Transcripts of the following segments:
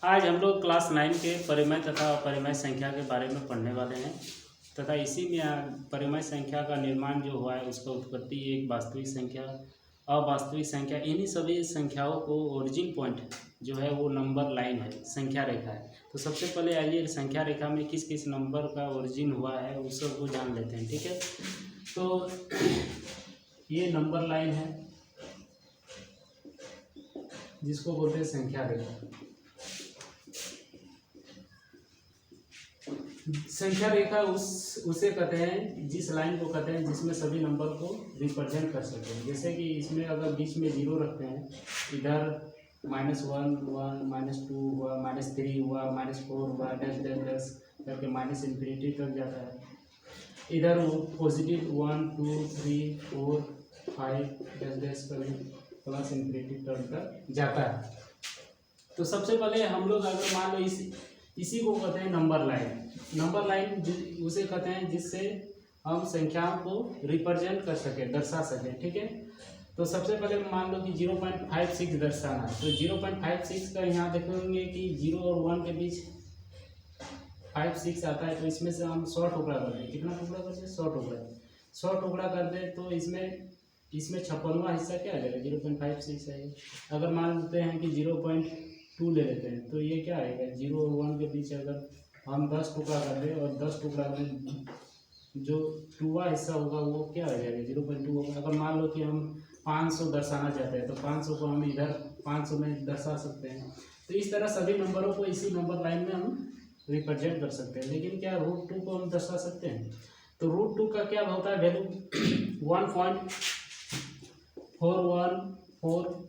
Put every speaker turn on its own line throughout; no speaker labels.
आज हम लोग क्लास 9 के परिमेय तथा अपरिमेय संख्या के बारे में पढ़ने वाले हैं तथा इसी में परिमेय संख्या का निर्माण जो हुआ है उसका उत्पत्ति एक वास्तविक संख्या, अवास्तविक संख्या, इन्हीं सभी संख्याओं को ओरिजिन पॉइंट जो है वो नंबर लाइन है, संख्या रेखा है। तो सबसे पहले आइए संख्या रेखा में किस किस नंबर का ओरिजिन हुआ है उस सबको जान लेते हैं। ठीक है, तो ये नंबर लाइन है जिसको बोलते हैं संख्या रेखा। संख्या रेखा उसे कहते हैं जिस लाइन को कहते हैं जिसमें सभी नंबर को रिप्रेजेंट कर सकते हैं। जैसे कि इसमें अगर बीच में जीरो रखते हैं, इधर -1 1 -2 हुआ, -3 हुआ, -4 हुआ, डैश करके -इन्फिनिटी तक जाता है। इधर वो पॉजिटिव 1 2 3 4 5 डैश करके +इन्फिनिटी तक जाता है। तो सबसे पहले हम लोग अगर मान लो इसी को कहते हैं नंबर लाइन। नंबर लाइन उसे कहते हैं जिससे हम संख्याओं को रिप्रेजेंट कर सके, दर्शा सकें। ठीक है, तो सबसे पहले मान लो कि 0.56 दर्शाना है, तो 0.56 का यहाँ देखेंगे कि 0 और 1 के बीच 56 आता है। तो इसमें से हम 100 टुकड़ा कर दें। कितना टुकड़ा कर दें? 100 टुकड़ा कर दें तो इसमें 56वां हिस्सा क्या आ जाएगा? 0.56 आएगा। अगर मान लेते हैं कि 0.2 ले लेते हैं तो ये क्या आएगा? 0 और 1 के बीच अगर हम 10 टुकड़ा कर दें और 10 टुकड़ा में जो 2वां हिस्सा होगा वो क्या आ जाएगा? 0.2 होगा। अगर मान लो कि हम 500 दर्शाना चाहते हैं तो 500 को हम इधर 500 में दर्शा सकते हैं। तो इस तरह सभी नंबरों को इसी नंबर लाइन में हम रिप्रेजेंट कर सकते हैं। लेकिन क्या √2 को हम दर्शा सकते हैं? तो √2 का क्या होता है value? 1.414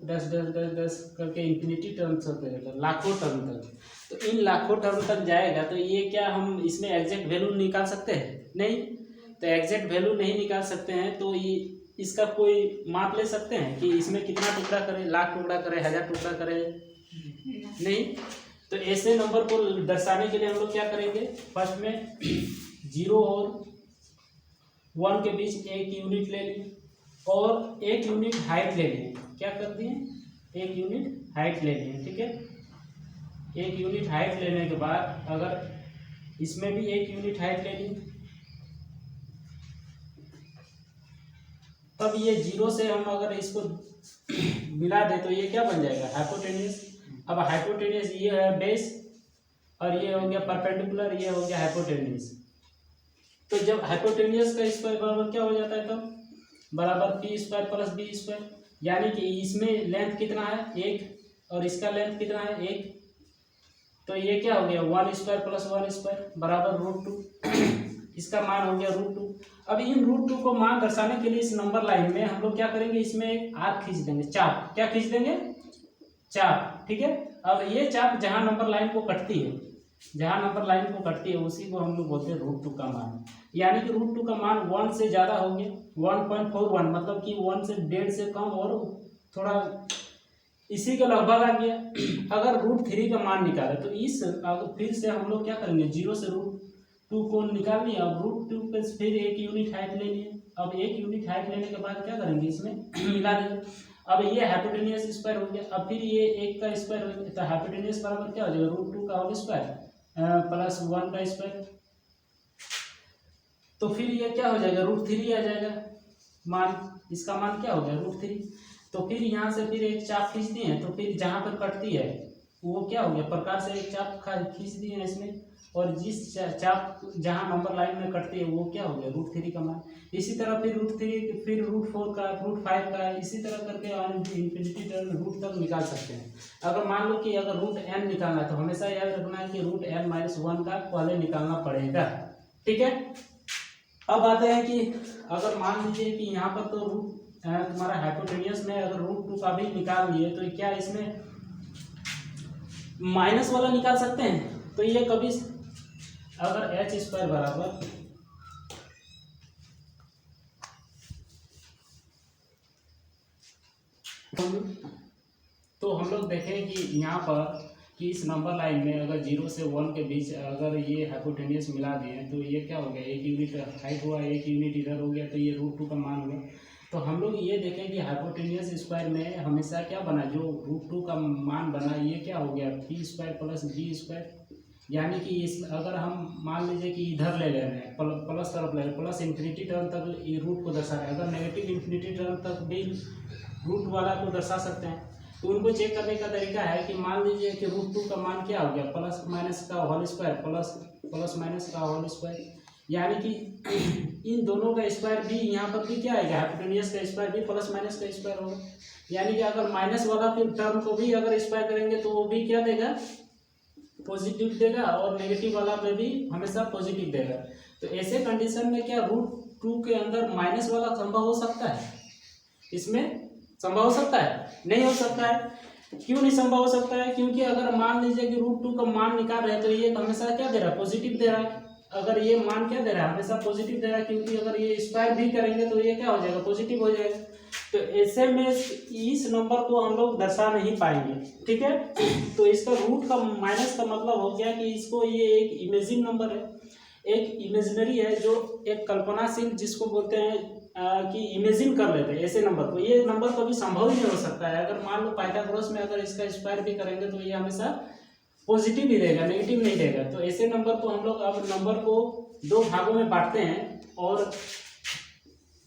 dash dash dash dash करके इन्फिनिटी टर्म्स होते हैं, लाखों टर्म तक। तो इन लाखों टर्म तक जाएगा तो ये क्या हम इसमें एग्जैक्ट वैल्यू निकाल सकते हैं? नहीं। तो एग्जैक्ट वैल्यू नहीं निकाल सकते हैं तो ये इसका कोई माप ले सकते हैं कि इसमें कितना टुकड़ा करें? लाख टुकड़ा करें, 1000 टुकड़ा करें? नहीं। तो ऐसे नंबर को दर्शाने के लिए हम लोग क्या करेंगे? फर्स्ट में 0 और 1 के बीच एक यूनिट ले लें और एक यूनिट हाइट ले लें। क्या कर दिए? एक यूनिट हाइट ले लें। ठीक है, एक यूनिट हाइट लेने के बाद अगर इसमें भी एक यूनिट हाइट ले ली, तब ये 0 से हम अगर इसको मिला दें तो ये क्या बन जाएगा? हाइपोटेन्यूस। अब हाइपोटेन्यूस ये है बेस और ये हो गया परपेंडिकुलर, ये हो गया हाइपोटेन्यूस। तो जब हाइपोटेन्यूस का स्क्वायर बराबर क्या हो जाता है? तब बराबर p² + b²। यानी कि इसमें लेंथ कितना है? 1 और इसका लेंथ कितना है? 1। तो ये क्या हो गया? 1² + 1² बराबर √2। इसका मान हो गया √2। अब इन √2 को मान दर्शाने के लिए इस नंबर लाइन में हम लोग क्या करेंगे? इसमें एक आर्क खींच देंगे, चाप। क्या खींच देंगे? चाप। ठीक है, अब ये चाप जहां नंबर लाइन को कटती है, जहां नंबर लाइन को कटती है उसी को हम लोग बोलते हैं √2 का मान। यानी कि √2 का मान 1 से ज़्यादा हो गया, 1.41, मतलब कि 1 से 1.5 से कम और थोड़ा इसी के लगभग आ गया। अगर √3 का मान निकाले तो फिर से हम लोग क्या करेंगे? 0 से √2 को निकाल लिया और √2 पे फिर एक यूनिट हाइट ले लिए। अब एक यूनिट हाइट लेने के बाद क्या करेंगे? इसमें मिला देंगे। अब ये हाइपोटेन्यूस स्क्वायर हो गया। अब फिर ये 1 का स्क्वायर हो गया तो हाइपोटेन्यूस बराबर क्या हो जाएगा? √2 का होल स्क्वायर प्लस 1 का स्क्वायर। तो फिर ये क्या हो जाएगा? √3 आ जाएगा मान। इसका मान क्या हो गया? √3। तो फिर यहाँ से फिर एक चाप खींच दिए तो फिर जहाँ पर कटती है वो क्या हो गया? प्रकार से एक चाप खींच दिए हैं इसमें, और जिस चाप जहाँ नंबर लाइन में कटती है वो क्या हो गया? √3 का मान। इसी तरह फिर √3, फिर √4 का, √5 का, इसी तरह करके इन्फिनिटी टर्म रूट तक निकाल सकते हैं। अगर मान लो कि अगर √n निकालना है तो हमेशा याद रखना है कि √n-1 का पहले निकालना पड़ेगा। ठीक है, अब आते हैं कि अगर मान लीजिए कि यहाँ पर तो तुम्हारा हाइपोटेन्यूस में अगर √2 का भी निकाल लिए तो क्या इसमें माइनस वाला निकाल सकते हैं? तो ये कभी अगर h² बराबर तो हम लोग देखें कि यहाँ पर कि इस नंबर लाइन में अगर 0 से 1 के बीच अगर ये हाइपोटेन्यूस मिला दिए तो ये क्या हो गया? एक यूनिट हाइट हुआ, एक यूनिट इधर हो गया, तो ये √2 का मान हुआ। तो हम लोग ये देखें कि हाइपोटेन्यूस स्क्वायर में हमेशा क्या बना, जो √2 का मान बना, ये क्या हो गया, p square plus b square. यानी कि इस अगर हम मान लीजिए कि इधर ले रहे हैं प्लस तरफ ले रहे हैं, प्लस इन्फिनिटी टर्म तक ये रूट को दर्शा रहे हैं, अगर नेगेटिव इन्फिनिटी टर्म तक भी रूट वाला को दर्शा सकते हैं। तो उनको चेक करने का तरीका है कि मान लीजिए कि √2 का मान क्या हो गया, प्लस माइनस का होल स्क्वायर प्लस माइनस का होल स्क्वायर, यानी कि इन दोनों का स्क्वायर भी यहाँ पर भी क्या आएगा, हाइपोटेन्यूस का स्क्वायर भी प्लस माइनस का स्क्वायर होगा। यानी कि अगर माइनस वाला टर्म को भी अगर स्क्वायर करेंगे तो वो भी क्या देगा, पॉजिटिव देगा, और नेगेटिव वाला में भी हमेशा पॉजिटिव देगा। तो ऐसे कंडीशन में क्या √2 के अंदर माइनस वाला संभव हो सकता है, इसमें संभव हो सकता है, नहीं हो सकता है। क्यों नहीं संभव हो सकता है, क्योंकि अगर मान लीजिए कि √2 का मान निकाल रहे हैं तो ये हमेशा क्या दे रहा है, पॉजिटिव दे रहा है। अगर ये मान क्या दे रहा है, हमेशा पॉजिटिव दे रहा है, क्योंकि अगर ये स्क्वायर भी करेंगे तो ये क्या हो जाएगा, पॉजिटिव हो जाएगा। तो ऐसे में इस नंबर को हम लोग दर्शा नहीं पाएंगे, ठीक है। तो इसका रूट का माइनस का मतलब हो गया कि इसको ये एक इमेजिन नंबर है, एक इमेजिनरी है, जो एक कल्पनाशील, जिसको बोलते हैं कि इमेजिन कर लेते हैं ऐसे नंबर को। ये नंबर कभी संभव ही नहीं हो सकता है। अगर मान लो पाइथागोरस में अगर इसका स्क्वायर भी करेंगे तो ये हमेशा पॉजिटिव ही रहेगा, नेगेटिव नहीं रहेगा। तो ऐसे नंबर को हम लोग अब नंबर को दो भागों में बांटते हैं, और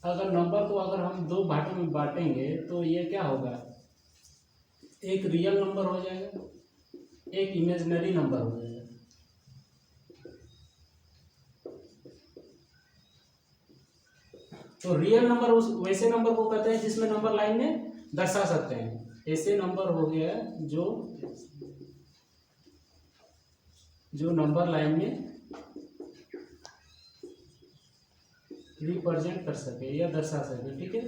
अगर नंबर को अगर हम दो भागों में बांटेंगे तो ये क्या होगा, एक रियल नंबर हो जाएगा, एक इमेजिनरी नंबर हो जाएगा। तो रियल नंबर उस वैसे नंबर को कहते हैं जिसमें नंबर लाइन में दर्शा सकते हैं। ऐसे नंबर हो गया जो नंबर लाइन में रिप्रेजेंट कर सके या दर्शा सके, ठीक है।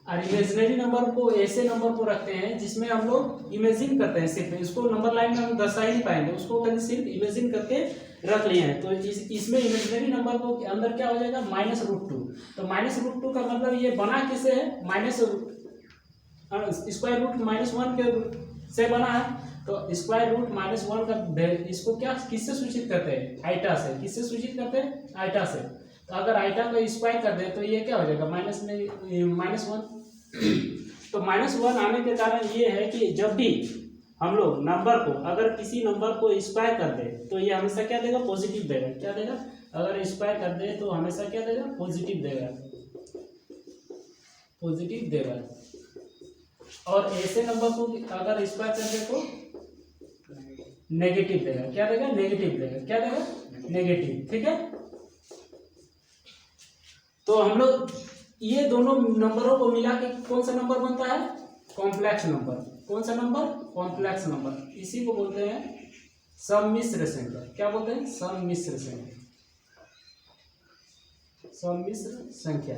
और इमेजिनरी नंबर को ऐसे नंबर को रखते हैं जिसमें हम लोग इमेजिन करते हैं, सिर्फ इसको नंबर लाइन में हम दर्शा ही नहीं पाएंगे, उसको खाली सिर्फ इमेजिन करके रख लिए हैं। तो इसमें इमेजिनरी नंबर को अंदर क्या हो जाएगा, -√2। तो -√2 का मतलब ये बना किससे है, माइनस स्क्वायर रूट -1 के से बना है। तो स्क्वायर रूट -1 का इसको क्या किससे सूचित करते हैं, आइटा से। किससे सूचित करते हैं, आइटा से। तो अगर आइटा को स्क्वायर कर दे तो ये क्या हो जाएगा, -1। तो -1 आने के कारण ये है कि जब भी हम लोग नंबर को, अगर किसी नंबर को स्क्वायर कर दे तो ये हमेशा क्या देगा, पॉजिटिव देगा। क्या देगा, अगर स्क्वायर कर दे तो हमेशा क्या देगा, पॉजिटिव देगा, पॉजिटिव देगा। और ऐसे नंबर को अगर स्क्वायर कर दे तो नेगेटिव देगा। क्या देगा, नेगेटिव देगा। क्या देगा, नेगेटिव, ठीक है। तो हम लोग ये दोनों नंबरों को मिला के कौन सा नंबर बनता है, कॉम्प्लेक्स नंबर। कौन सा नंबर, कॉम्प्लेक्स नंबर। इसी को बोलते हैं सम्मिश्र संख्या। क्या बोलते हैं, सम्मिश्र संख्या, सम्मिश्र संख्या।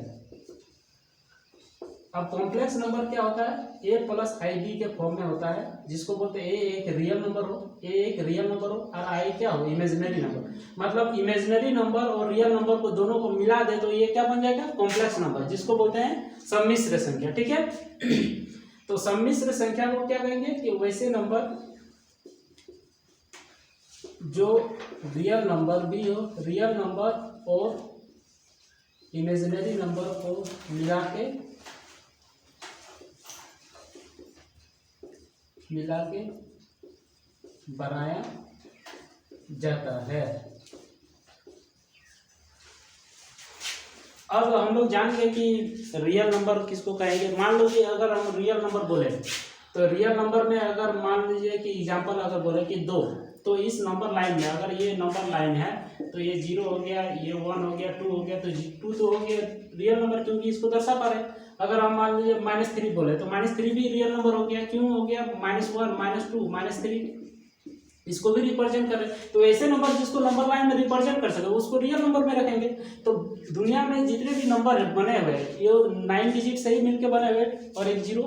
अब कॉम्प्लेक्स नंबर क्या होता है, a + ib के फॉर्म में होता है, जिसको बोलते हैं a एक रियल नंबर हो, a एक रियल नंबर हो, और i क्या हो, इमेजिनरी नंबर। मतलब इमेजिनरी नंबर और रियल नंबर को दोनों को मिला दे तो ये क्या बन जाएगा, कॉम्प्लेक्स नंबर, जिसको बोलते हैं सम्मिश्र संख्या, ठीक है। तो सम्मिश्र संख्या को क्या कहेंगे कि वैसे नंबर जो रियल नंबर भी हो, रियल नंबर और इमेजिनरी नंबर को मिला के बनाया जाता है। अब हम लोग जान गए कि रियल नंबर किसको कहेंगे। मान लो कि अगर हम रियल नंबर बोले तो रियल नंबर में अगर मान लीजिए कि एग्जांपल अगर बोले कि 2, तो इस नंबर लाइन में अगर ये नंबर लाइन है तो ये 0 हो गया, ये 1 हो गया, 2 हो गया, तो 2 तो हो गया रियल नंबर, क्योंकि इसको दर्शा पा रहे। अगर हम मान लीजिए -3 बोले तो -3 भी रियल नंबर हो गया। क्यों हो गया, -1 -2 -3 इसको भी रिप्रेजेंट कर रहे। तो ऐसे नंबर जिसको नंबर लाइन में रिप्रेजेंट कर सके उसको रियल नंबर में रखेंगे। तो दुनिया में जितने भी नंबर बने हुए ये 9 डिजिट से ही मिलकर बने हुए और एक 0।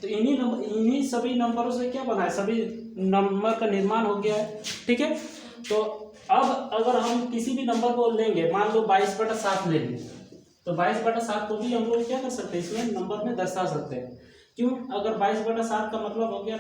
तो इन्हीं सभी नंबरों से क्या बना है, सभी नंबर का निर्माण हो गया है, ठीक है। तो अब अगर हम किसी भी नंबर को लेंगे, मान लो 22/7 ले लें, तो 22/7 को भी हम लोग क्या कर सकते हैं, इसमें नंबर में दर्शा सकते हैं। क्यों, अगर 22/7 का मतलब हो गया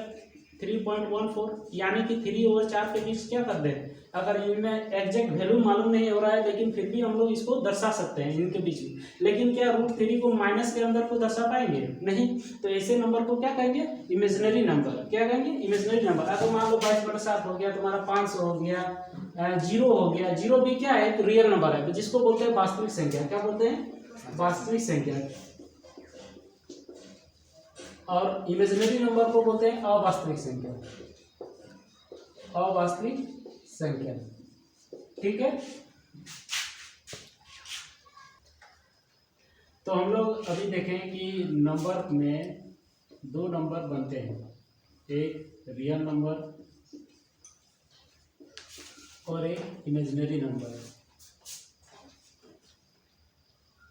3.14, यानी कि 3/4 के बीच क्या कर दे, अगर इनमें एग्जैक्ट वैल्यू मालूम नहीं हो रहा है लेकिन फिर भी हम लोग इसको दर्शा सकते हैं इनके बीच में। लेकिन क्या √3 को माइनस के अंदर को दर्शा पाएंगे? नहीं। तो ऐसे नंबर को क्या कहेंगे? Imaginary number. क्या कहेंगे? Imaginary number. अगर मान लो 22/7 हो गया, तुम्हारा 500 हो गया, 0 हो गया। 0 भी क्या है? रियल नंबर है, जिसको बोलते हैं वास्तविक संख्या। क्या बोलते हैं? वास्तविक संख्या। और इमेजिनरी नंबर को बोलते हैं अवास्तविक संख्या। अवास्तविक संख्या, ठीक है। तो हम लोग अभी देखें कि नंबर में 2 नंबर बनते हैं, एक रियल नंबर और एक इमेजिनरी नंबर।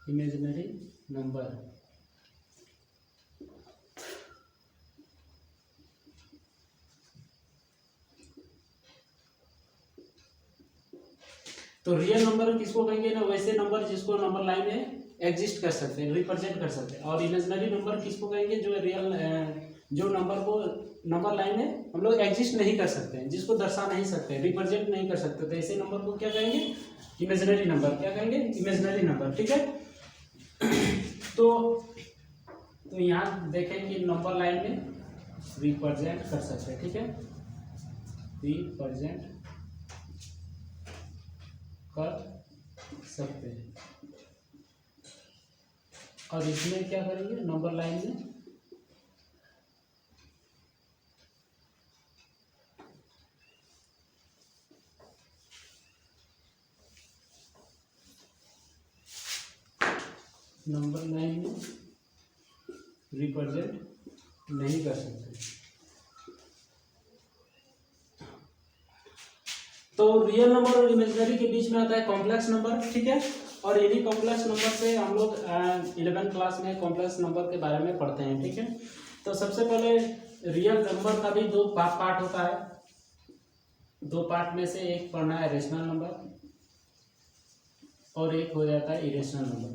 इमेजिनरी नंबर तो रियल नंबर किसको कहेंगे ना? वैसे नंबर जिसको नंबर लाइन में एग्जिस्ट कर सकते हैं, रिप्रेजेंट कर सकते हैं। और इमेजिनरी नंबर किसको कहेंगे? जो रियल जो नंबर को नंबर लाइन में हम लोग एग्जिस्ट नहीं कर सकते हैं, जिसको दर्शा नहीं सकते, रिप्रेजेंट नहीं कर सकते। तो ऐसे नंबर को क्या कहेंगे? Imaginary number. क्या कहेंगे? इमेजिनरी नंबर, ठीक है। तो यहाँ देखें कि नंबर लाइन में रिप्रेजेंट कर सकते हैं, ठीक है, रिप्रेजेंट कर सकते हैं। और इसमें क्या करेंगे? नंबर लाइन में रिप्रेजेंट नहीं कर सकते। तो रियल नंबर और इमेजिनरी के बीच में आता है कॉम्प्लेक्स नंबर, ठीक है। और इन्हीं कॉम्प्लेक्स नंबर से हम लोग 11th क्लास में कॉम्प्लेक्स नंबर के बारे में पढ़ते हैं, ठीक है। तो सबसे पहले रियल नंबर का भी 2 पार्ट होता है। 2 पार्ट में से एक पढ़ना है रेशनल नंबर और एक हो जाता है इरेशनल नंबर,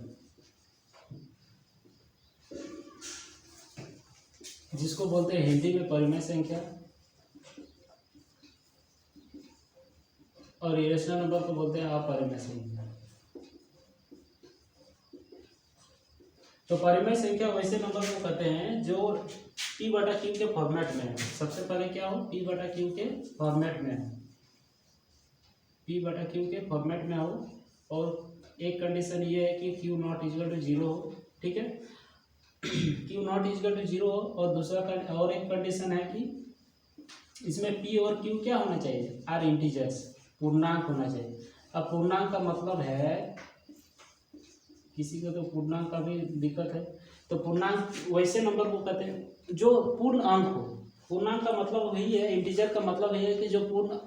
जिसको बोलते हैं हिंदी में परिमेय संख्या, और इरेशनल नंबर को बोलते हैं अपरिमेय संख्या। तो परिमेय संख्या वैसे नंबर को कहते हैं जो P/Q के फॉर्मेट में है। सबसे पहले क्या हो? P/Q के फॉर्मेट में है, P/Q के फॉर्मेट में हो। और एक कंडीशन ये है कि Q नॉट इक्वल टू 0 हो, ठीक है। Q नॉट इक्वल टू 0 हो। और दूसरा और एक कंडीशन है कि इसमें P और Q क्या होना चाहिए? आर इंटीजर्स, पूर्णांक होना चाहिए। अब पूर्णांक का मतलब है, किसी को तो पूर्णांक का भी दिक्कत है, तो पूर्णांक वैसे नंबर को कहते हैं जो पूर्ण अंक हो। पूर्णांक का मतलब वही है, इंटीजर का मतलब वही है कि जो पूर्ण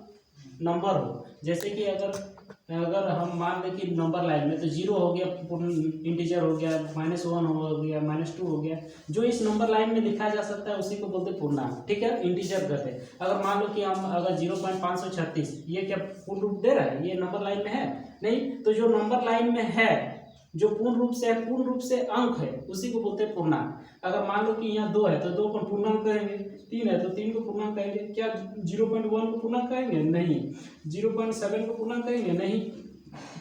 नंबर हो। जैसे कि अगर हम मान लें कि नंबर लाइन में तो 0 हो गया, पूर्ण इंटीजर हो गया, -1 हो गया, -2 हो गया, जो इस नंबर लाइन में लिखा जा सकता है उसी को बोलते हैं पूर्णांक, ठीक है, इंटीजर कहते हैं। अगर मान लो कि हम अगर 0.536 ये क्या पूर्ण रूप दे रहा है? ये नंबर लाइन में है नहीं। तो जो नंबर लाइन में है, जो पूर्ण रूप से अंक है, उसी को बोलते हैं पूर्णांक। अगर मान लो कि यहाँ 2 है तो 2 को पूर्णांक कहेंगे, 3 है तो 3 को पूर्णांक कहेंगे। क्या 0.1 को पूर्णांक कहेंगे? नहीं। 0.7 को पूर्णांक कहेंगे? नहीं।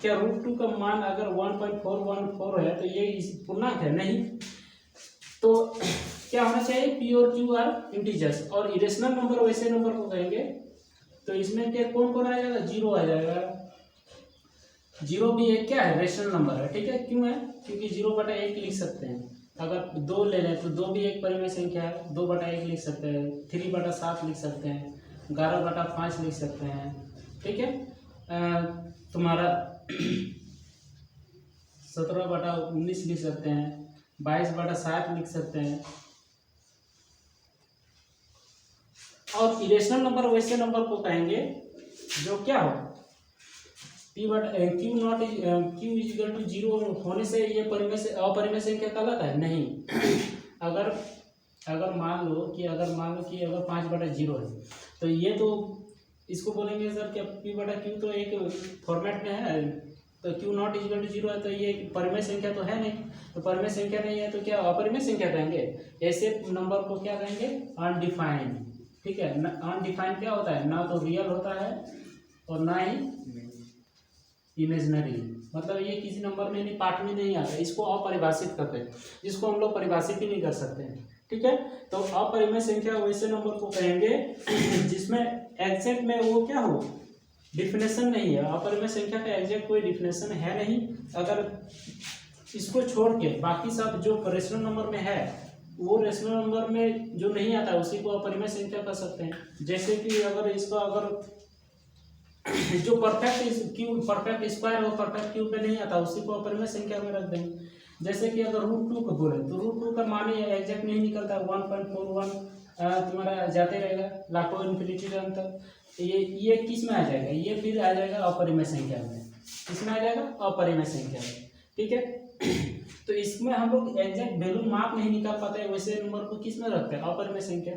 क्या √2 का मान अगर 1.414 है तो ये पूर्णांक है? नहीं। तो क्या होना चाहिए? P और Q आर इंटीजर्स। और इरेशनल नंबर वैसे नंबर को कहेंगे तो इसमें क्या कौन आ जाएगा? 0 आ जाएगा। 0 भी एक क्या है? रेशनल नंबर है, ठीक है। क्यों है? क्योंकि 0/1 लिख सकते हैं। अगर 2 ले लें तो 2 भी एक परिमेय संख्या है, 2/1 लिख सकते हैं, 3/7 लिख सकते हैं, 11/5 लिख सकते हैं, ठीक है। तुम्हारा 17/19 लिख सकते हैं, 22/7 लिख सकते हैं। और इरेशनल नंबर वैसे नंबर को कहेंगे जो क्या हो? Q naught Q equal to 0 होने से ये अपरिमेय संख्या कहलाता है? नहीं। अगर मान लो कि अगर 5/0 है तो ये तो इसको बोलेंगे सर क्या P/Q तो एक फॉर्मेट में है, तो Q नॉट इक्वल टू 0 है तो ये परिमेय संख्या तो है नहीं। तो परिमेय संख्या नहीं है तो क्या अपरिमेय संख्या कहेंगे? ऐसे नंबर को क्या कहेंगे? अनडिफाइंड, ठीक है। अनडिफाइंड क्या होता है? ना तो रियल होता है और ना ही इमेजनरी, मतलब ये किसी नंबर में नहीं, पार्ट में नहीं आता, इसको अपरिभाषित करते हैं, जिसको हम लोग परिभाषित ही नहीं कर सकते हैं। ठीक है, तो अपरिमेय संख्या वैसे नंबर को कहेंगे जिसमें एग्जैक्ट में वो क्या हो, डिफिनेशन नहीं है। अपरिमेय संख्या का एग्जैक्ट कोई डिफिनेशन है नहीं। अगर इसको छोड़ के बाकी सब जो रेशनल नंबर में है, वो रेशनल नंबर में जो नहीं आता उसी को अपरिमेय संख्या कर सकते हैं। जैसे कि अगर इसका अगर जो परफेक्ट क्यूब, परफेक्ट स्क्वायर और परफेक्ट क्यूब में नहीं आता उसी को अपरिमेय संख्या में रख देंगे। जैसे कि अगर √2 को बोले तो √2 का मान एग्जैक्ट नहीं निकलता, 1.41 तुम्हारा जाते रहेगा लाखों इन्फिनिटी टर्म तक। ये किस में आ जाएगा, ये फिर आ जाएगा अपरिमेय संख्या में। किसमें आ जाएगा, अपरिमेय संख्या में। ठीक है, तो इसमें हम लोग एग्जैक्ट वैल्यू माप नहीं निकाल पाते, वैसे नंबर को किस में रखते हैं, अपरिमेय संख्या।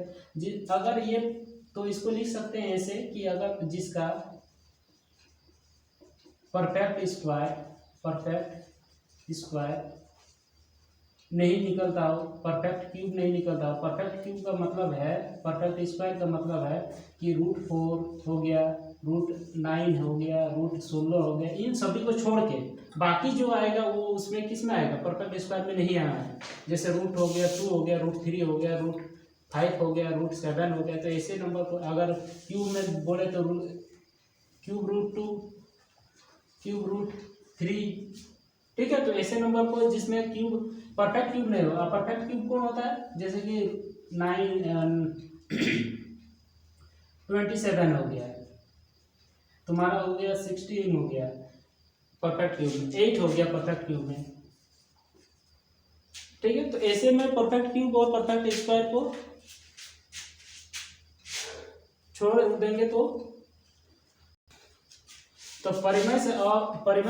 अगर ये, तो इसको लिख सकते हैं ऐसे कि अगर जिसका परफेक्ट स्क्वायर नहीं निकलता हो, परफेक्ट क्यूब नहीं निकलता हो। परफेक्ट क्यूब का मतलब है, परफेक्ट स्क्वायर का मतलब है कि √4 हो गया, √9 हो गया, √16 हो गया, इन सभी को छोड़ के बाकी जो आएगा वो उसमें किस में आएगा, परफेक्ट स्क्वायर में नहीं आना है। जैसे रूट हो गया, 2 हो गया, √3 हो गया, √5 हो गया, √7 हो गया। तो ऐसे नंबर को अगर क्यूब में बोले तो क्यूब √2, क्यूब √3। ठीक है, तो ऐसे नंबर को जिसमें क्यूब, परफेक्ट क्यूब नहीं होगा। परफेक्ट क्यूब कौन होता है, जैसे कि 27 हो गया, तुम्हारा हो गया 16 हो गया परफेक्ट क्यूब में, 8 हो गया परफेक्ट क्यूब में। ठीक है, तो ऐसे में परफेक्ट क्यूब और परफेक्ट स्क्वायर को छोड़ देंगे तो परिमेय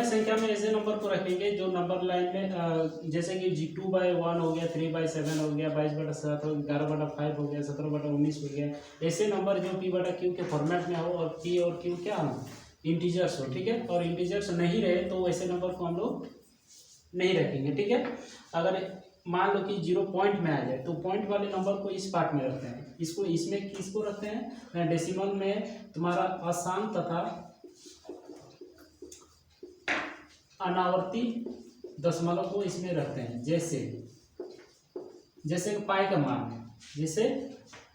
संख्या में ऐसे नंबर को रखेंगे जो नंबर लाइन में जैसे कि 2/1 हो गया, 3/7 हो गया, 22/7 हो गया, 11/5 हो गया, 17/19 हो गया। ऐसे नंबर जो p/q के फॉर्मेट में हो और p और q क्या हो, इंटीजर्स हो। ठीक है, और इंटीजर्स नहीं रहे तो ऐसे नंबर को हम लोग नहीं रखेंगे। ठीक है, अगर मान लो कि 0 पॉइंट में आ जाए तो पॉइंट वाले नंबर को इस पार्ट में रखते हैं, इसको इसमें किसको रखते हैं, डेसिमल में तुम्हारा अशांत तथा अनावर्ती दशमलव को इसमें रखते हैं। जैसे पाई का मान, जैसे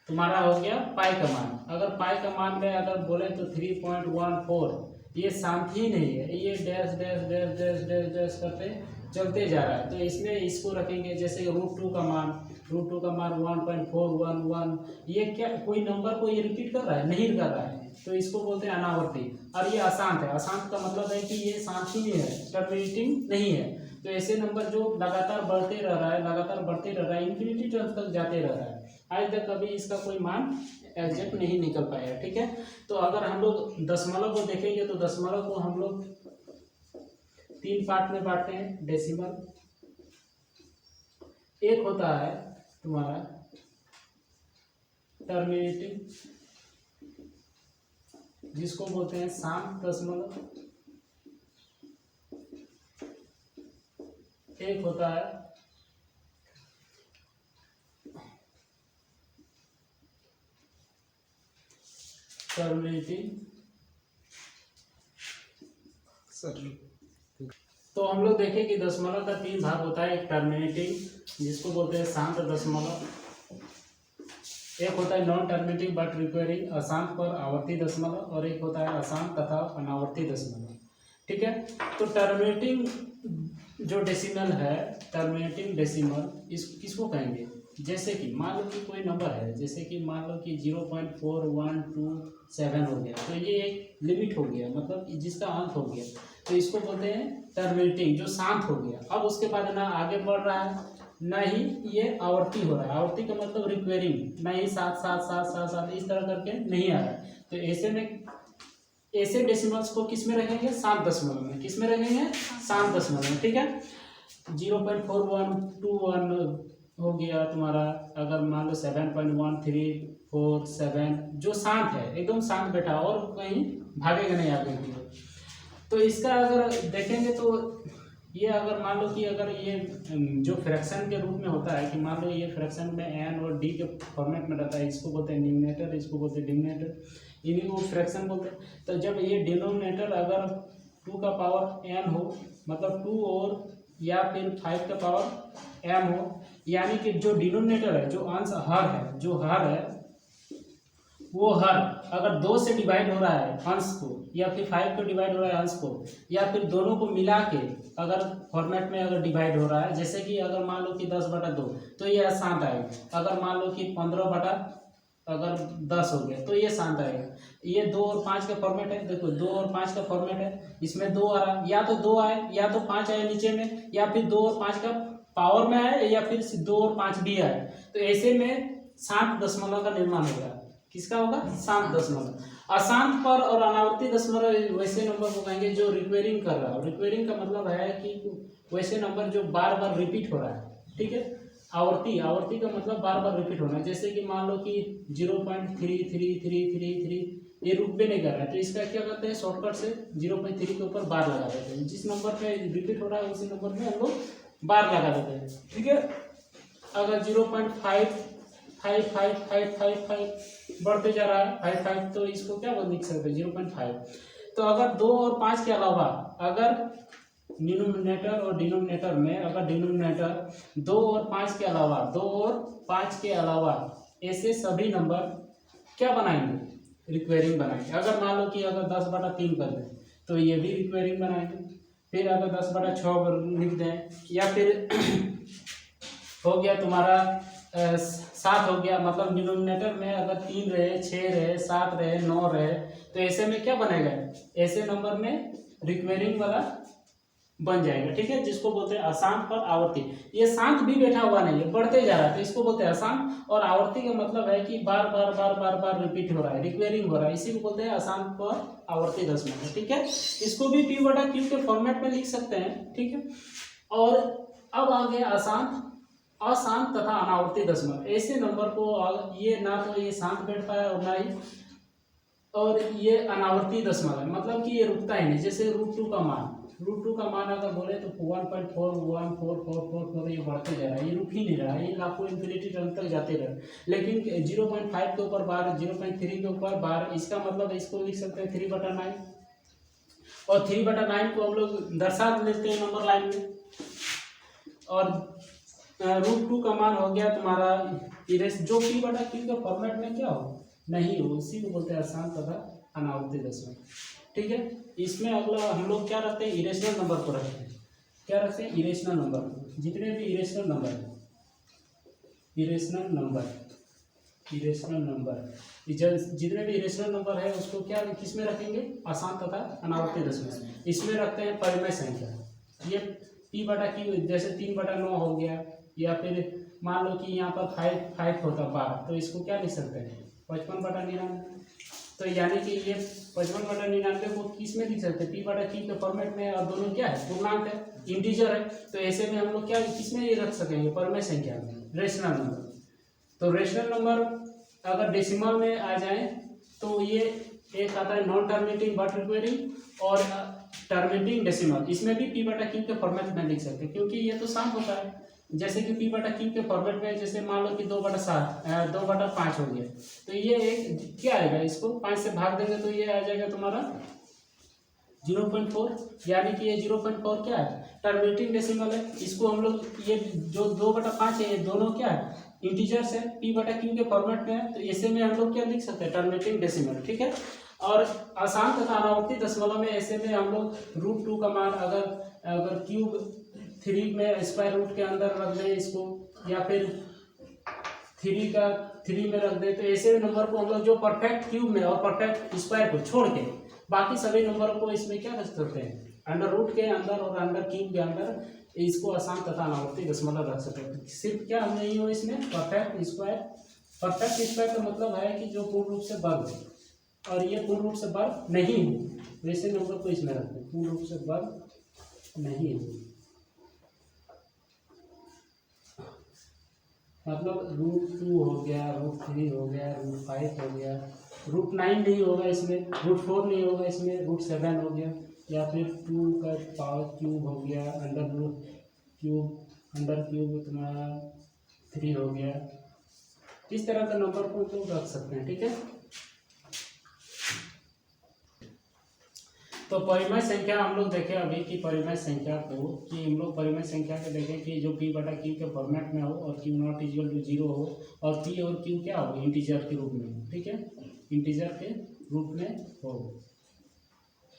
तुम्हारा हो गया पाई का मान, अगर पाई का मान में अगर बोले तो 3.14, ये शांति ही नहीं है, ये dash dash dash dash dash dash करते चलते जा रहा है। तो इसमें इसको रखेंगे जैसे √2 का मान, 1.411, ये क्या कोई नंबर को ये रिपीट कर रहा है, नहीं कर रहा है, तो इसको बोलते हैं अनावर्ती। और ये अशांत है, अशांत का मतलब है कि ये शांत ही नहीं है, टर्मिनेटिंग नहीं है। तो ऐसे नंबर जो लगातार बढ़ते रह रहा है, लगातार बढ़ते रह रहा है, इन्फिनिटी टर्म तक जाते रह रहा है, आज तक कभी इसका कोई मान एग्जैक्ट नहीं निकल पाया। ठीक है, तो अगर हम लोग दशमलव को देखेंगे तो दशमलव को हम लोग 3 पार्ट में बांटते हैं, डेसिमल। एक होता है तुम्हारा टर्मिनेटिंग, जिसको बोलते हैं शांत दशमलव। एक होता है टर्मिनेटिंग। तो हम लोग देखें कि दशमलव का 3 भाग होता है, एक टर्मिनेटिंग जिसको बोलते हैं शांत दशमलव, एक होता है नॉन टर्मिनेटिंग बट रिक्वायरिंग अशांत पर आवर्ती दशमलव, और एक होता है अशांत तथा अनावर्ती दशमलव। ठीक है, तो टर्मिनेटिंग जो डेसिमल है, टर्मिनेटिंग डेसिमल किसको कहेंगे, जैसे कि मान लो कि कोई नंबर है, जैसे कि मान लो कि 0.4127 हो गया, तो ये एक लिमिट हो गया, मतलब जिसका अंत हो गया, तो इसको बोलते हैं टर्मिनेटिंग, जो शांत हो गया। अब उसके बाद ना आगे बढ़ रहा है, ना ही ये आवर्ती हो रहा है। आवर्ती का मतलब रिक्वेरिंग, ना ही 7 इस तरह करके नहीं आ रहा है। तो ऐसे में ऐसे डेसिमल्स को किस में रखेंगे, शांत दशमलव में। किस में रखेंगे, शांत दशमलव में। ठीक है, 0.4121 हो गया तुम्हारा, अगर मान लो 7.1347 जो शांत है, एकदम शांत बैठा और कहीं भागेगा नहीं आगे की। तो इसका अगर देखेंगे तो ये अगर मान लो कि अगर ये जो फ्रैक्शन के रूप में होता है कि मान लो ये फ्रैक्शन में एन और डी के फॉर्मेट में रहता है, इसको बोलते हैं न्यूमरेटर, इसको बोलते हैं डिनोमिनेटर, इन्हीं को फ्रैक्शन बोलते हैं। तो जब ये डिनोमिनेटर अगर 2 का पावर n हो, मतलब 2 और या फिर 5 का पावर m हो, यानी कि जो डिनोमिनेटर है, जो अंश हर है, जो हर है वो हर अगर 2 से डिवाइड हो रहा है अंश को, या फिर 5 को डिवाइड हो रहा है अंश को, या फिर दोनों को मिला के अगर फॉर्मेट में अगर डिवाइड हो रहा है, जैसे कि अगर मान लो कि 10/2 तो ये अशांत आएगा। अगर मान लो कि 15/10 हो गया तो ये शांत आएगा। ये 2 और 5 का फॉर्मेट है, देखो 2 और 5 का फॉर्मेट है, इसमें 2 आ रहा है, या तो 2 आए या तो 5 आए नीचे में, या फिर 2 और 5 का पावर में आए, या फिर 2 और 5 भी आए। तो ऐसे में शांत दशमलव का निर्माण होगा। किसका होगा? शांत दशमलव। अशांत पर और अनावर्ती दशमलव वैसे नंबर को कहेंगे जो रिक्वेरिंग कर रहा है। रिक्वेरिंग का मतलब है कि वैसे नंबर जो बार बार रिपीट हो रहा है, ठीक है। आवर्ती का मतलब बार बार रिपीट होना, जैसे कि मान लो कि 0.333333 ये रुक भी नहीं कर रहा है, तो इसका क्या करते हैं, शॉर्टकट से 0.3 के ऊपर बार लगा देते हैं। जिस नंबर पे रिपीट हो रहा है उसी नंबर में हम लोग बार लगा देते हैं, ठीक है। अगर 0.555555 बढ़ते जा रहा है 55, तो इसको क्या लिख सकते हैं 0.5। तो अगर 2 और 5 के अलावा अगर न्यूमरेटर और डिनोमिनेटर में अगर डिनोमिनेटर 2 और 5 के अलावा 2 और 5 के अलावा ऐसे सभी नंबर क्या बनाएंगे, रिक्वेरिंग बनाएंगे। अगर मान लो कि अगर 10/3 कर दें तो ये भी रिक्वेरिंग बनाएंगे। फिर अगर 10/6 लिख दें, या फिर हो गया तुम्हारा 7 हो गया, मतलब डिनोमिनेटर में अगर 3 रहे, 6 रहे, 7 रहे, 9 रहे, तो ऐसे में क्या बनेगा, ऐसे नंबर में रिक्वेरिंग वाला बन जाएगा, ठीक है, जिसको बोलते हैं अशांत पर आवर्ती। ये शांत भी बैठा हुआ नहीं है, बढ़ते जा रहा है, तो इसको बोलते हैं अशांत। और आवर्ती का मतलब है कि बार बार बार बार बार रिपीट हो रहा है, रिक्वेरिंग हो रहा है, इसी को बोलते हैं अशांत पर आवर्ती दशमलव, ठीक है। इसको भी P/Q के फॉर्मेट में लिख सकते हैं, ठीक है। और अब आ गया अशांत तथा अनावर्ती दशमलव। ऐसे नंबर को ये ना तो ये शांत बैठता है और ना ही और ये अनावर्ती दशमलव है, मतलब कि ये रुकता ही नहीं। जैसे √2 का मान अगर बोले तो 1.41444 ये बढ़ते जा रहा है, ये रुक ही नहीं रहा है, ये लाखों इन्फिनिटी टर्म तक जाते रहे। लेकिन 0.5 के ऊपर बार, 0.3 के ऊपर बार, इसका मतलब इसको लिख सकते हैं 3/9। और 3/9 को हम लोग दर्शा लेते हैं नंबर लाइन में। और √2 का मान हो गया तुम्हारा इरेस, जो P/Q के फॉर्मेट में क्या हो नहीं हो, इसी को बोलते हैं अशांत तथा अनावर्ती दशमलव, ठीक है। इसमें अगला हम लोग क्या रखते हैं, इरेशनल नंबर को रखते हैं। क्या रखते हैं, इरेशनल नंबर। जितने भी इरेशनल नंबर जितने भी इरेशनल नंबर है उसको क्या किसमें रखेंगे, अशांत तथा अनावर्ती दशमलव। इसमें रखते हैं परिमेय संख्या। ये P/Q जैसे 3/9 हो गया, या फिर मान लो कि यहाँ पर 5 होता 12, तो इसको क्या लिख सकते हैं 55/99। तो यानी कि ये 55/99 को किस में लिख सकते हैं, P/Q के फॉर्मेट में, और दोनों क्या है, पूर्णांक है, इंटीजर है। तो ऐसे में हम लोग क्या किस में ये रख सकेंगे, परिमेय संख्या में, रेशनल नंबर। तो रेशनल नंबर अगर डेसिमल में आ जाए तो ये एक आता है नॉन टर्मिनेटिंग बट रिक्वेरिंग और टर्मिनेटिंग डेसिमल। इसमें भी P/Q के फॉर्मेट में लिख सकते हैं, क्योंकि ये तो शांत होता है। जैसे कि P/Q के फॉर्मेट में, जैसे मान लो कि 2/5 हो गया, तो ये एक क्या आएगा, इसको 5 से भाग देंगे तो ये आ जाएगा तुम्हारा 0.4, यानी कि ये 0.4 क्या है, टर्मिनेटिंग डेसिमल है। इसको हम लोग ये जो 2/5 है, ये दोनों क्या है, इंटीजर्स है, P/Q के फॉर्मेट में है, तो ऐसे में हम लोग क्या लिख सकते हैं, टर्मिनेटिंग डेसिमल, ठीक है। और अशांत तथा अनावर्ती दशमलव में ऐसे में हम लोग √2 का मान अगर क्यूब 3 में स्क्वायर रूट के अंदर रख दें इसको, या फिर 3 में रख दें, तो ऐसे नंबर को हम लोग जो परफेक्ट क्यूब में और परफेक्ट स्क्वायर को छोड़ के बाकी सभी नंबरों को इसमें क्या रख सकते हैं, अंडर रूट के अंदर और अंडर क्यूब के अंदर, इसको अशांत तथा अनावर्ती दशमलव रख सकते हैं। सिर्फ क्या नहीं हो इसमें, परफेक्ट स्क्वायर। परफेक्ट स्क्वायर का मतलब है कि जो पूर्ण रूप से वर्ग, और ये पूर्ण रूप से वर्ग नहीं हो, वैसे नंबर को इसमें रखते हैं, पूर्ण रूप से वर्ग नहीं हो, मतलब √2 हो गया, √3 हो गया, √5 हो गया, √9 नहीं होगा इसमें, √4 नहीं होगा इसमें, √7 हो गया। या फिर 2 का पावर क्यूब हो गया, अंडर क्यूब तुम्हारा 3 हो गया। इस तरह का नंबर को तो रख सकते हैं, ठीक है। तो परिमेय संख्या हम लोग देखें अभी की परिमेय संख्या को, कि हम लोग परिमेय संख्या को देखें कि जो P बटा Q के फॉर्मेट में हो और Q नॉट इक्वल टू 0 हो और P और Q क्या हो, इंटीजर के रूप में हो, ठीक है, इंटीजर के रूप में हो।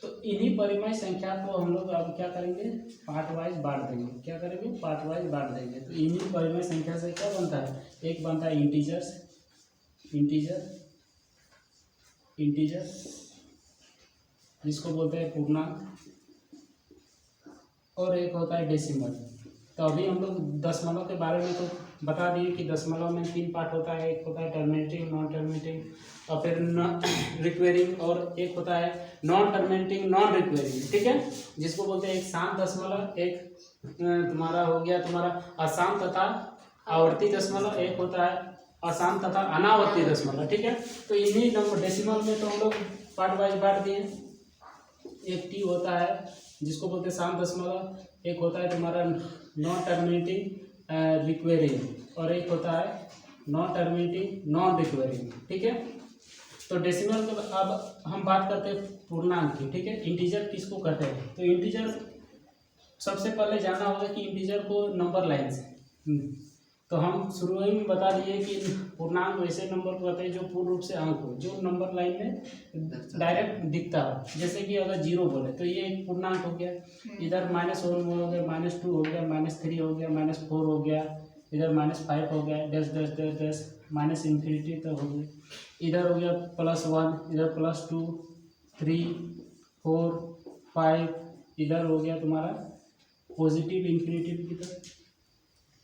तो इन्हीं परिमेय संख्या को हम लोग अब क्या करेंगे, पार्ट वाइज बांट देंगे। क्या करेंगे, पार्ट वाइज बांट देंगे। तो इन्हीं परिमेय संख्या से क्या बनता है, एक बनता है इंटीजर जिसको बोलते हैं पूर्णांक, और एक होता है डेसिमल। तो अभी हम लोग दशमलव के बारे में तो बता दिए कि दशमलव में 3 पार्ट होता है, एक होता है टर्मिनेटिंग, नॉन टर्मिनेटिंग और फिर रिक्वेरिंग, और एक होता है नॉन टर्मिनेटिंग नॉन रिक्वेरिंग, ठीक है, जिसको बोलते हैं एक शांत दशमलव, एक तुम्हारा हो गया तुम्हारा अशांत तथा आवर्ती दशमलव, एक होता है अशांत तथा अनावर्ती दशमलव, ठीक है। तो इन्हीं नंबर डेसिमल में तो हम लोग पार्ट वाइज बांट दिए। एक टी होता है जिसको बोलते हैं शांत दशमलव, एक होता है तुम्हारा नॉन टर्मिनेटिंग रिक्वेरिंग, और एक होता है नॉन टर्मिनेटिंग नॉन रिक्वेरिंग, ठीक है। तो डेसिमल के अब हम बात करते हैं पूर्णांक की, ठीक है। इंटीजर किसको कहते हैं, तो इंटीजर सबसे पहले जानना होगा कि इंटीजर को नंबर लाइन से, तो हम शुरू में बता दिए कि पूर्णांक वैसे नंबर को कहते हैं जो पूर्ण रूप से अंक हो, जो नंबर लाइन में डायरेक्ट दिखता हो। जैसे कि अगर 0 बोले तो ये एक पूर्णांक हो गया, इधर -1 हो गया, -2 हो गया, -3 हो गया, -4 हो गया, इधर -5 हो गया, dash dash dash dash minus infinity तक हो गया, इधर हो गया +1, इधर +2, 3, 4, 5, इधर हो गया तुम्हारा पॉजिटिव इन्फिनिटी की तरफ।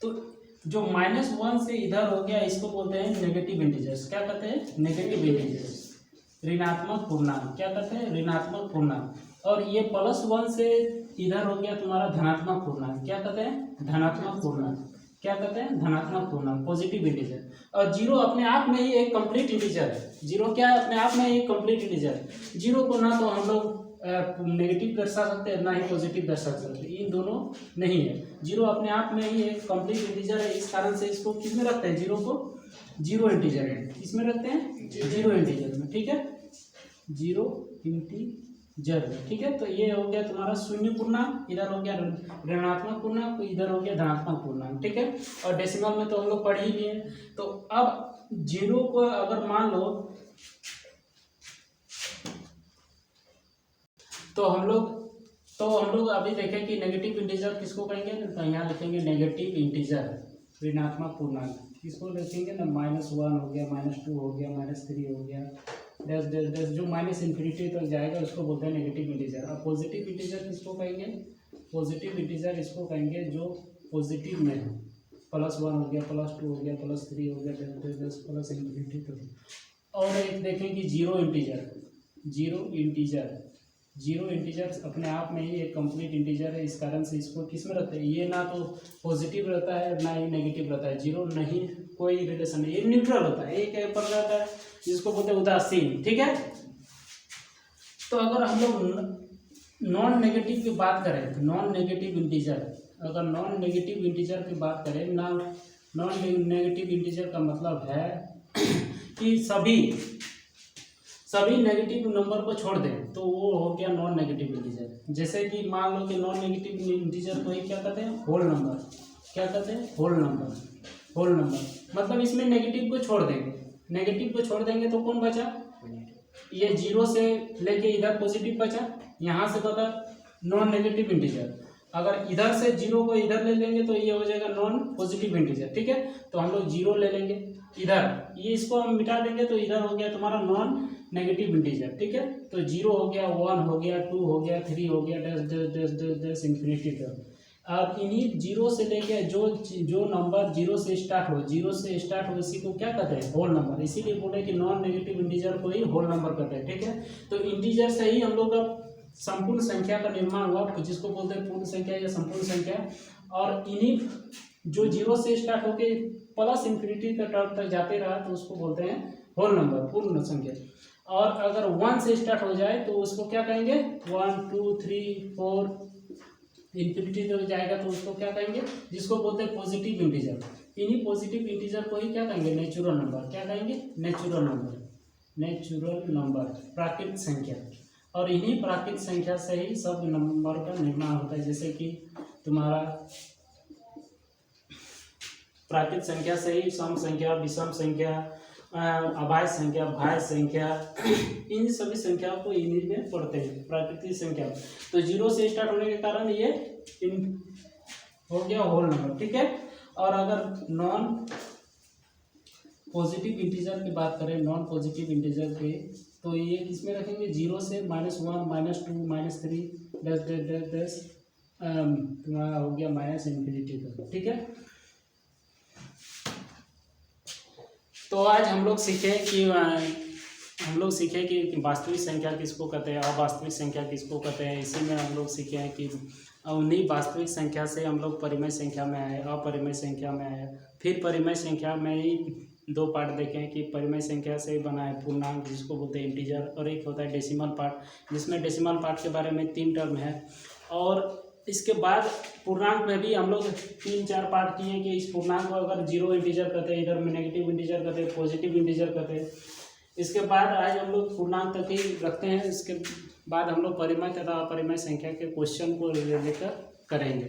तो जो -1 से इधर हो गया इसको बोलते हैं नेगेटिव इंटीजर्स। क्या कहते हैं, नेगेटिव इंटीजर्स, ऋणात्मक पूर्णांक। क्या कहते हैं, ऋणात्मक पूर्णांक। और ये +1 से इधर हो गया तुम्हारा धनात्मक पूर्णांक। क्या कहते हैं, धनात्मक पूर्णांक। क्या कहते हैं, धनात्मक पूर्णांक, पॉजिटिव इंटीजर। और 0 अपने आप में ही एक कंप्लीट इंटीजर है। 0 क्या है, अपने आप में ही एक कंप्लीट इंटीजर है। 0 को ना तो हम लोग नेगेटिव दर्शा सकते हैं, ना ही पॉजिटिव दर्शा सकते हैं, इन दोनों नहीं है। 0 अपने आप में ही एक कंप्लीट इंटीजर है, इस कारण से इसको किस में रखते हैं, 0 को 0 इंटीजर है, किसमें रखते हैं, 0 इंटीजर में, ठीक है, 0 इंटीजर में, ठीक है। तो ये हो गया तुम्हारा शून्य पूर्णांक, इधर हो गया ऋणात्मक पूर्णांक, इधर हो गया धनात्मक पूर्णांक, ठीक है। और डेसिमल में तो हम लोग पढ़ ही लिए। तो अब 0 को अगर मान लो तो हम लोग अभी देखें कि नेगेटिव इंटीजर किसको कहेंगे, तो यहाँ लिखेंगे नेगेटिव इंटीजर, ऋणात्मक पूर्णांक किसको लिखेंगे ना, -1 हो गया, -2 हो गया, -3 हो गया, डैश डैश डैश, जो माइनस इन्फिनिटी तक जाएगा उसको बोलते हैं नेगेटिव इंटीजर। अब पॉजिटिव इंटीजर किसको कहेंगे, पॉजिटिव इंटीजर इसको कहेंगे जो पॉजिटिव में है, +1 हो गया, +2 हो गया, +3 हो गया, dash dash dash plus infinity तक। और एक देखें कि 0 इंटीजर अपने आप में ही एक कंप्लीट इंटीजर है, इस कारण से इसको किस में रखते हैं, ये ना तो पॉजिटिव रहता है ना ही नेगेटिव रहता है, 0 नहीं, कोई रिलेशन नहीं, ये न्यूट्रल होता है, एक पर रहता है, जिसको बोलते हैं उदासीन, ठीक है। तो अगर हम लोग नॉन नेगेटिव की बात करें, तो नॉन नेगेटिव इंटीजर, अगर नॉन नेगेटिव इंटीजर की बात करें ना, नॉन नेगेटिव इंटीजर का मतलब है कि सभी नेगेटिव नंबर को छोड़ दें तो वो हो गया नॉन नेगेटिव इंटीजर। जैसे कि मान लो कि नॉन नेगेटिव इंटीजर को ही क्या कहते हैं, होल नंबर। क्या कहते हैं, होल नंबर मतलब इसमें नेगेटिव को छोड़ देंगे, तो कौन बचा, ये 0 से लेके इधर पॉजिटिव बचा, यहाँ से बता नॉन नेगेटिव इंटीजर। अगर इधर से 0 को इधर ले लेंगे तो ये हो जाएगा नॉन पॉजिटिव इंटीजर, ठीक है। तो हम लोग 0 ले लेंगे इधर, ये इसको हम मिटा देंगे तो इधर हो गया तुम्हारा नॉन नेगेटिव इंटीजर, ठीक है। तो 0 हो गया, 1 हो गया, 2 हो गया, 3 हो गया, dash dash dash dash dash infinity तक। अब इन्हीं 0 से लेके जो नंबर 0 से स्टार्ट हो इसी को क्या कहते हैं, होल नंबर। इसीलिए बोले कि नॉन नेगेटिव इंटीजर को ही होल नंबर कहते हैं, ठीक है। तो इंटीजर से ही हम लोग का संपूर्ण संख्या का निर्माण हुआ, जिसको बोलते हैं पूर्ण संख्या या संपूर्ण संख्या। और इन्हीं जो 0 से स्टार्ट होके प्लस इन्फिनिटी तक जाते रहा तो उसको बोलते हैं होल नंबर, पूर्ण संख्या। और अगर 1 से स्टार्ट हो जाए तो उसको क्या कहेंगे, 1 2 3 4 इन्फिनिटी तक जाएगा तो उसको क्या कहेंगे, जिसको बोलते हैं पॉजिटिव इंटीजर। इन्हीं पॉजिटिव इंटीजर को ही क्या कहेंगे, नेचुरल नंबर। क्या कहेंगे, नेचुरल नंबर, नेचुरल नंबर, प्राकृतिक संख्या। और इन्हीं प्राकृतिक संख्या से ही सब नंबर का निर्माण होता है। जैसे कि तुम्हारा प्राकृतिक संख्या से ही सम संख्या, विषम संख्या, अभाज्य संख्या, भाज्य संख्या, इन सभी संख्याओं को इन्हीं में पढ़ते हैं, प्राकृतिक संख्या। तो 0 से स्टार्ट होने के कारण ये इन हो गया होल नंबर, ठीक है। और अगर नॉन पॉजिटिव इंटीजर की बात करें, नॉन पॉजिटिव इंटीजर पे, तो ये इसमें रखेंगे 0 से -1 -2 -3 10 10 10 10 तुम्हारा हो गया -इन्फिनिटी तक, ठीक है। तो आज हम लोग सीखे कि वास्तविक संख्या किसको कहते हैं, अवास्तविक संख्या किसको कहते हैं। इसी में हम लोग सीखे हैं कि उन्हीं वास्तविक संख्या से हम लोग परिमेय संख्या में आए, अपरिमेय संख्या में आए। फिर परिमेय संख्या में ही 2 पार्ट देखे हैं कि परिमेय संख्या से बना है पूर्णांक, जिसको बोलते हैं इंटीजर, और एक होता है डेसिमल पार्ट, जिसमें डेसिमल पार्ट के बारे में 3 टर्म है। और इसके बाद पूर्णांक में भी हम लोग 3-4 पार्ट किए हैं कि इस पूर्णांक को अगर 0 इंटीजर कहते हैं, इधर में नेगेटिव इंटीजर कहते हैं, पॉजिटिव इंटीजर कहते हैं। इसके बाद आज हम लोग पूर्णांक तक ही रखते हैं। इसके बाद हम लोग परिमेय तथा अपरिमेय संख्या के क्वेश्चन को लेकर करेंगे।